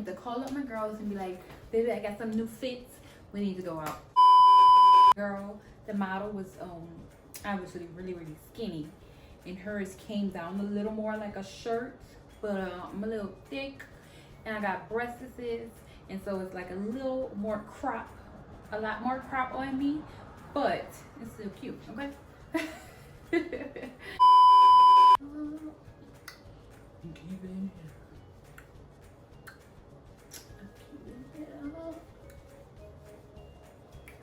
to call up my girls and be like, baby, I got some new fits. We need to go out. Girl, the model was obviously really skinny, and hers came down a little more like a shirt, but I'm a little thick, and I got breasts, and so it's like a little more crop, a lot more crop on me, but it's still cute. Okay.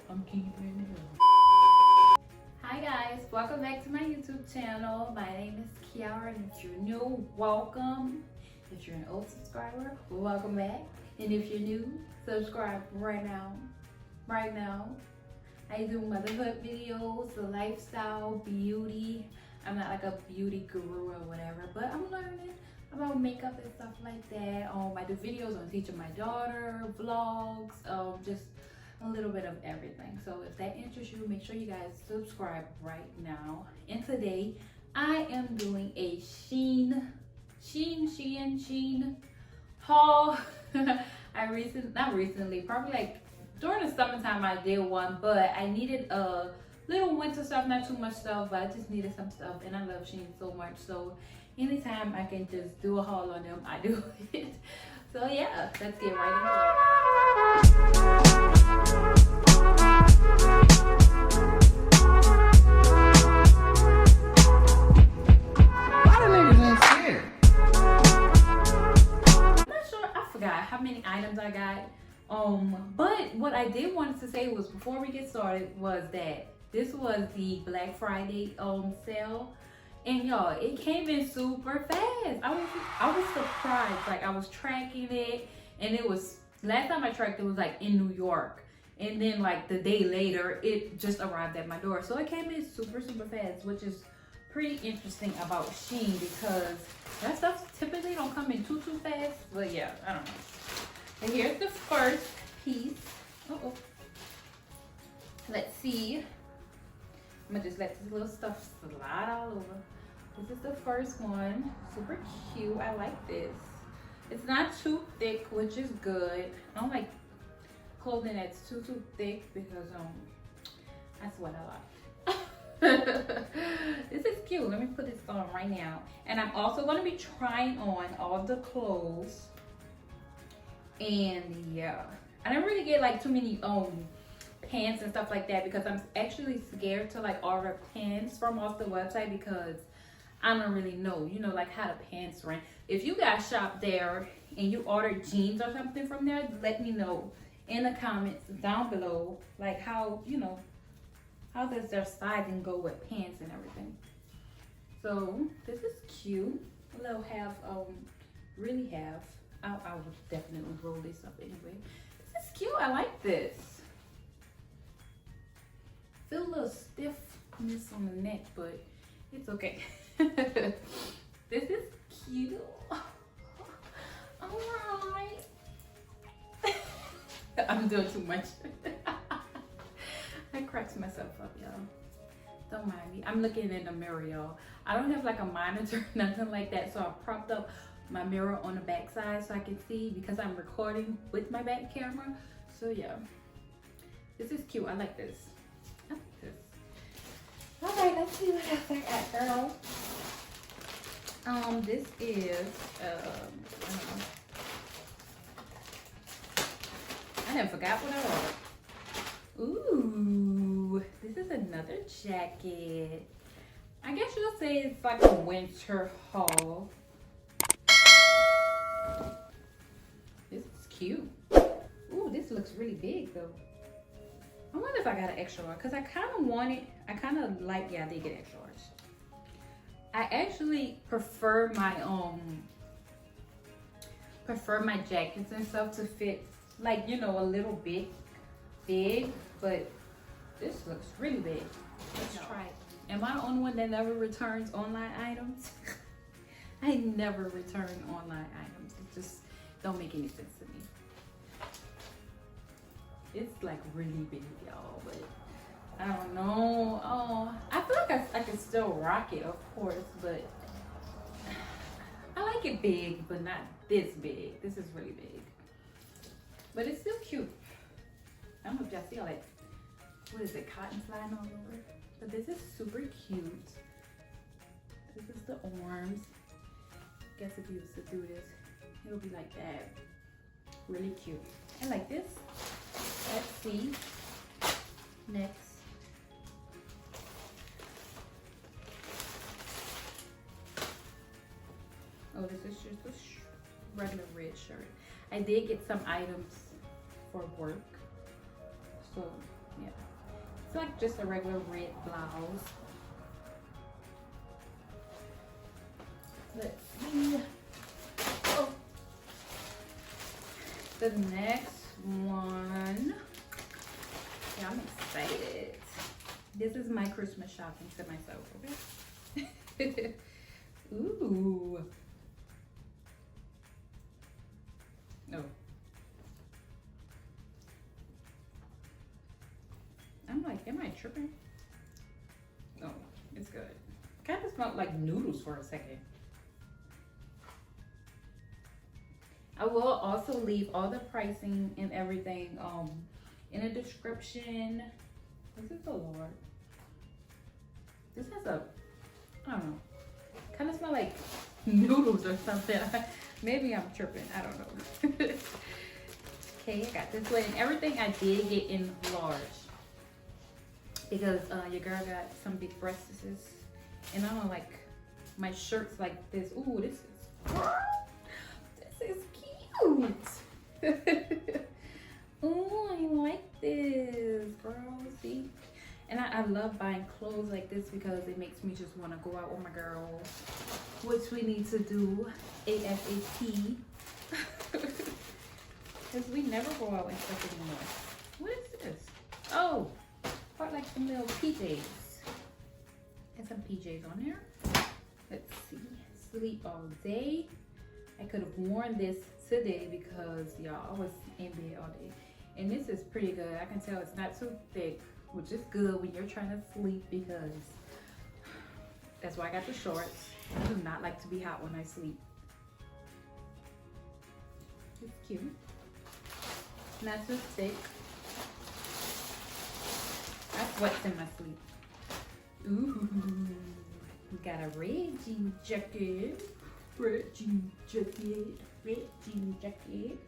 I'm keeping it. Hi guys, welcome back to my YouTube channel. My name is Keira, and if you're new, welcome. If you're an old subscriber, welcome back. And if you're new, subscribe right now. Right now. I do motherhood videos, the lifestyle, beauty. I'm not like a beauty guru or whatever, but I'm learning about makeup and stuff like that. I do videos on teaching my daughter, vlogs, just a little bit of everything. So if that interests you, make sure you guys subscribe right now. And today I am doing a Shein haul. Not recently, probably like during the summertime I did one, but I needed a little winter stuff, not too much stuff, but I just needed some stuff, and I love Shein so much. So anytime I can just do a haul on them, I do it. So yeah, let's get right into it. Why the niggas ain't scared? I'm not sure, I forgot how many items I got. But what I did want to say was, before we get started, was that this was the Black Friday sale. And y'all, it came in super fast. I was surprised. Like, I was tracking it, and it was, last time I tracked it was like in New York, and then like the day later it just arrived at my door. So it came in super fast, which is pretty interesting about Shein, because that stuff typically don't come in too fast. But yeah, I don't know. And here's the first piece. Let's see. I'm gonna just let this little stuff slide all over. This is the first one. Super cute. I like this. It's not too thick, which is good. I don't like clothing that's too thick, because I sweat a lot. This is cute. Let me put this on right now. And I'm also gonna be trying on all the clothes. And yeah, I didn't really get like too many pants and stuff like that, because I'm actually scared to like order pants from off the website, because I don't really know, like how the pants run. If you guys shop there and you order jeans or something from there, let me know in the comments down below, like how how does their sizing go with pants and everything. So this is cute. A little half, really half. I would definitely roll this up anyway. This is cute. I like this. Feel a little stiffness on the neck, but it's okay. This is cute. Alright. I'm doing too much. I cracked myself up, y'all. Don't mind me. I'm looking in the mirror, y'all. I don't have like a monitor, nothing like that, so I propped up my mirror on the back side so I can see, because I'm recording with my back camera. So yeah, this is cute. I like this. I like this. All right, let's see what else I got, girl. This is I don't know. I done forgot what I ordered. Ooh, this is another jacket. I guess you'll say it's like a winter haul. This is cute. Ooh, this looks really big though. I wonder if I got an extra large, because I kind of want it. I kind of like, yeah, I did get extra large. I actually prefer my jackets and stuff to fit like, a little bit big, but this looks really big. Let's try it. Am I the only one that never returns online items? I never return online items. It just don't make any sense to me. It's like really big, y'all, but I don't know. Oh, I feel like I can still rock it, of course, but I like it big, but not this big. This is really big. But it's still cute. I don't know if y'all see all that, what is it, cotton sliding all over? But this is super cute. This is the arms. Guess if you was to do this, it'll be like that. Really cute. I like this. Let's see. Next. Oh, this is just a regular red shirt. I did get some items for work. So, yeah. It's like just a regular red blouse. Let's see. Oh. The next one. Yeah, I'm excited. This is my Christmas shopping to myself, okay? Ooh. No. I'm like, am I tripping? No, it's good. Kind of smelled like noodles for a second. I will also leave all the pricing and everything in the description. This is a lot. This has a, I don't know, kind of smell like noodles or something. Maybe I'm tripping, I don't know. Okay, I got this one, and everything I did get in large because your girl got some big breasts, and I don't like my shirts like this. Ooh, this is cute. Ooh, I like this, girl. See, and I love buying clothes like this because it makes me just want to go out with my girls, which we need to do ASAP. Because we never go out and stuff anymore. What is this? Oh, part like some little PJs. And some PJs on there. Let's see. Sleep all day. I could have worn this today because y'all, I was in bed all day. And this is pretty good. I can tell it's not too thick, which is good when you're trying to sleep because that's why I got the shorts. I do not like to be hot when I sleep. It's cute. Not too thick. I sweat in my sleep. Ooh, we got a red jean jacket. Red jean jacket. Red jean jacket.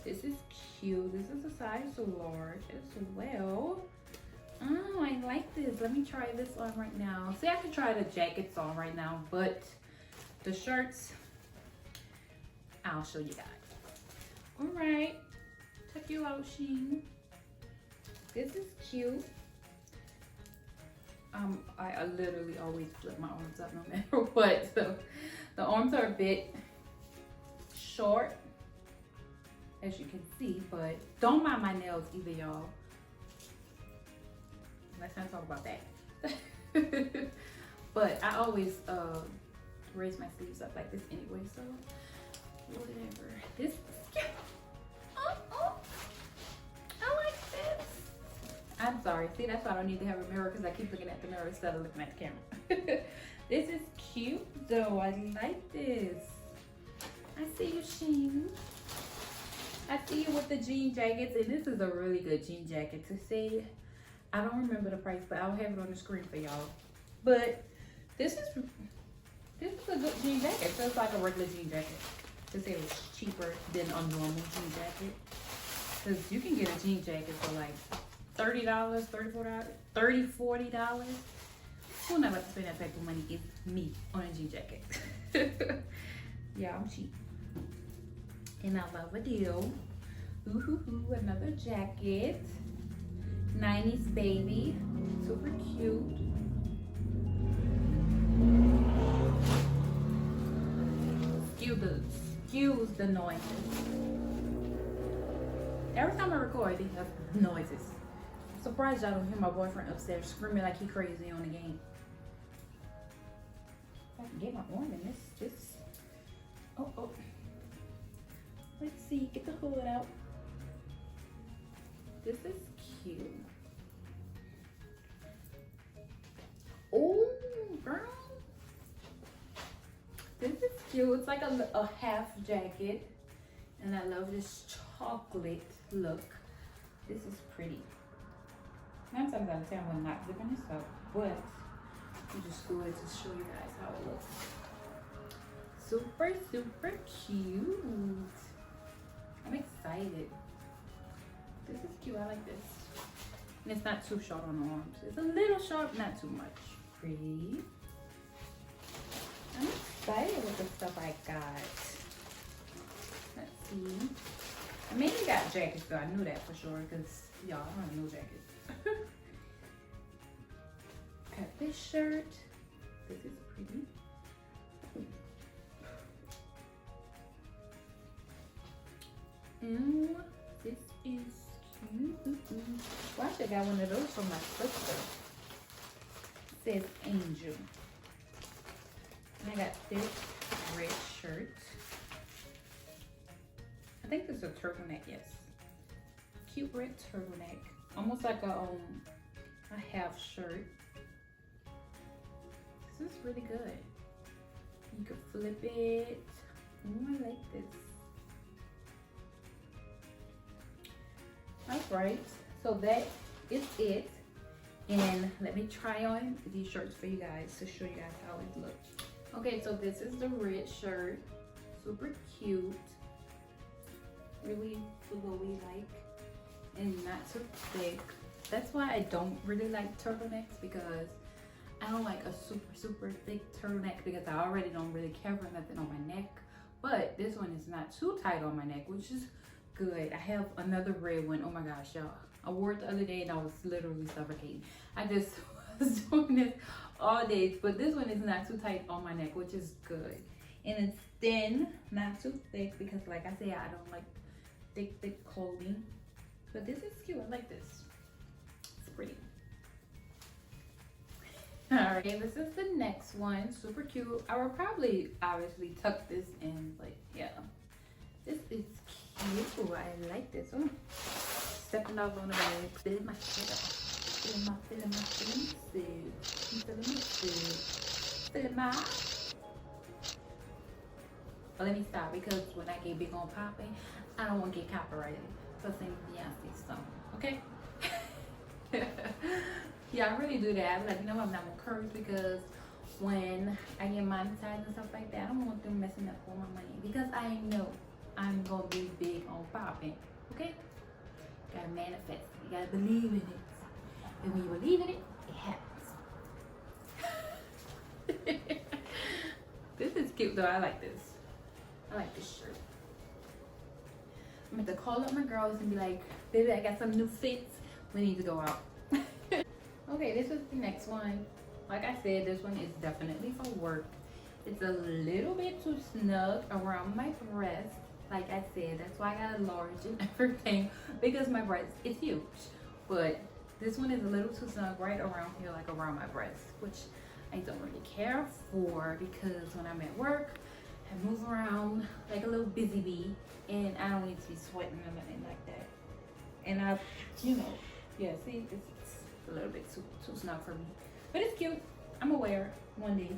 This is cute. This is a size large as well. Oh, I like this. Let me try this on right now. See, I can try the jackets on right now, but the shirts, I'll show you guys. All right, check you out, Shein. This is cute. I literally always flip my arms up no matter what. So the arms are a bit short, as you can see, but don't mind my nails either, y'all. Let's not talk about that. But I always raise my sleeves up like this anyway, so whatever. This is cute. Oh, I like this. I'm sorry. See, that's why I don't need to have a mirror because I keep looking at the mirror instead of looking at the camera. This is cute though. I like this. I see you, Shein. I see you with the jean jackets, and this is a really good jean jacket to say. I don't remember the price, but I'll have it on the screen for y'all. But this is a good jean jacket. So it's like a regular jean jacket. To say it was cheaper than a normal jean jacket. Because you can get a jean jacket for like $30, $34, $30, $40. Who not about to spend that type of money is me on a jean jacket. Yeah, I'm cheap. And I love a deal. Ooh, another jacket. 90s baby. Super cute. Excuse the noises. Every time I record, they have noises. I'm surprised y'all don't hear my boyfriend upstairs screaming like he crazy on the game. If I can get my arm in this. Oh. Let's see, get the hood out. This is cute. Oh, girl. This is cute. It's like a half jacket. And I love this chocolate look. This is pretty. 9 times out of 10 I'm not zipping this up, but I'm just going to show you guys how it looks. Super, super cute. I'm excited. This is cute. I like this. And it's not too short on the arms. It's a little short, not too much. Pretty. I'm excited with the stuff I got. Let's see. I mainly got jackets though. I knew that for sure because y'all, I don't have no jackets. Got this shirt. This is pretty. This is cute. Well, I should got one of those from my sister. It says Angel. And I got this red shirt. I think this is a turtleneck, yes. Cute red turtleneck. Almost like a half shirt. This is really good. You can flip it. Oh, I like this. Alright, so that is it. And let me try on these shirts for you guys to show you guys how it looks. Okay, so this is the red shirt. Super cute. Really flowy like. And not too thick. That's why I don't really like turtlenecks, because I don't like a super thick turtleneck because I already don't really care for nothing on my neck. But this one is not too tight on my neck, which is good. I have another red one. Oh my gosh, y'all. I wore it the other day and I was literally suffocating. I just was doing this all day. But this one is not too tight on my neck, which is good. And it's thin, not too thick, because like I said, I don't like thick clothing. But this is cute. I like this. It's pretty. Alright, this is the next one. Super cute. I will probably obviously tuck this in, but yeah. This is cute. I like this one. Stepping off on the bed, feeling my shit up. Feeling my feelings. Feeling my. But let me stop, because when I get big on popping, I don't want to get copyrighted for saying Beyonce song. Okay? Yeah, I really do that. I'm like, no, I'm not gonna curse, because when I get monetized and stuff like that, I don't want them messing up all my money, because I know I'm gonna be big on popping. Okay? You gotta manifest. You gotta believe in it. And when you believe in it, it happens. This is cute though. I like this. I like this shirt. I'm going to call up my girls and be like, baby, I got some new fits. We need to go out. Okay, this is the next one. Like I said, this one is definitely for work. It's a little bit too snug around my breast. Like I said, that's why I got a large and everything, because my breast is huge. But this one is a little too snug right around here, like around my breast, which I don't really care for, because when I'm at work, I move around like a little busy bee, and I don't need to be sweating or nothing like that. And I, you know, yeah, see, it's a little bit too snug for me. But it's cute. I'm aware one day.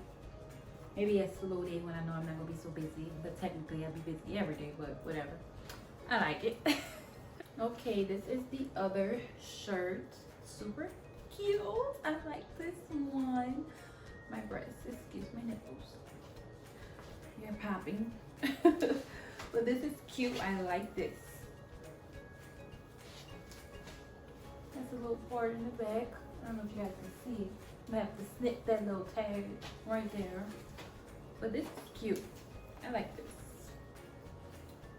Maybe a slow day when I know I'm not gonna be so busy. But technically I'll be busy every day, but whatever. I like it. Okay, this is the other shirt. Super cute. I like this one. My breast, excuse my nipples. You're popping. But this is cute. I like this. That's a little part in the back. I don't know if you guys can see it. I have to snip that little tag right there. But this is cute. I like this.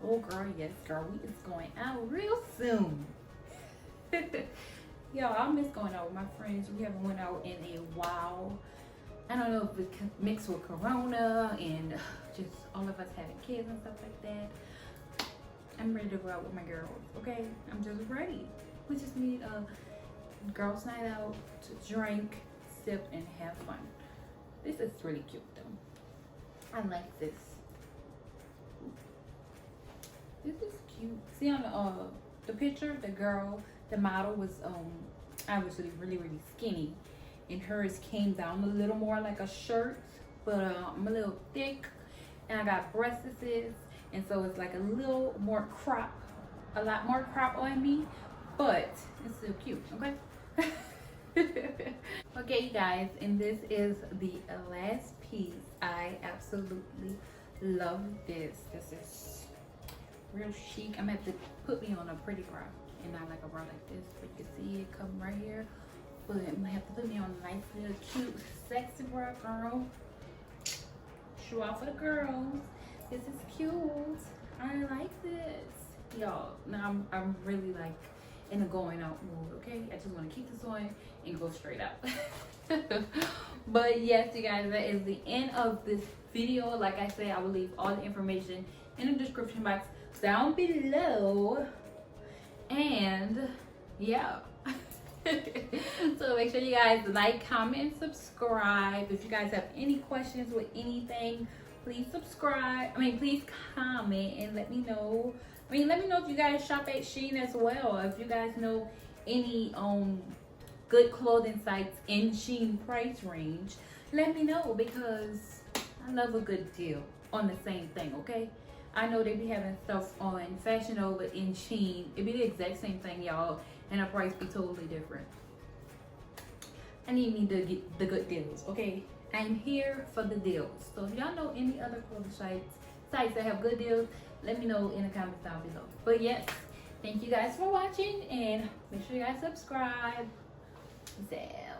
Oh girl, yes girl, we is going out real soon. Y'all, I miss going out with my friends. We haven't went out in a while. I don't know if it's mixed with Corona and just all of us having kids and stuff like that. I'm ready to go out with my girls, okay? I'm just ready. We just need a girls' night out to drink, sip, and have fun. This is really cute though. I like this. This is cute. See on the picture, the girl, the model was obviously really skinny, and hers came down a little more like a shirt, but I'm a little thick, and I got breasts, and so it's like a little more crop, a lot more crop on me, but it's still cute. Okay. Okay, you guys, and this is the last piece. I absolutely love this. This is real chic. I'm gonna have to put me on a pretty bra and not like a bra like this, but you can see it come right here. But I'm gonna have to put me on a nice little cute sexy bra, girl. Show out for the girls. This is cute. I like this, y'all. Now I'm really like in a going out mood. Okay, I just want to keep this on and go straight out. But yes, you guys, that is the end of this video. Like I said, I will leave all the information in the description box down below, and yeah. So make sure you guys like, comment, subscribe. If you guys have any questions with anything, please subscribe. Please comment and let me know. Let me know if you guys shop at Shein as well. If you guys know any good clothing sites in Shein price range, let me know, because I love a good deal on the same thing. Okay, I know they be having stuff on Fashion Nova in Shein. It be the exact same thing, y'all, and the price be totally different. I need me to get the good deals. Okay, I'm here for the deals. So if y'all know any other clothing sites that have good deals, let me know in the comments down below. But yes, thank you guys for watching, and make sure you guys subscribe. Zap.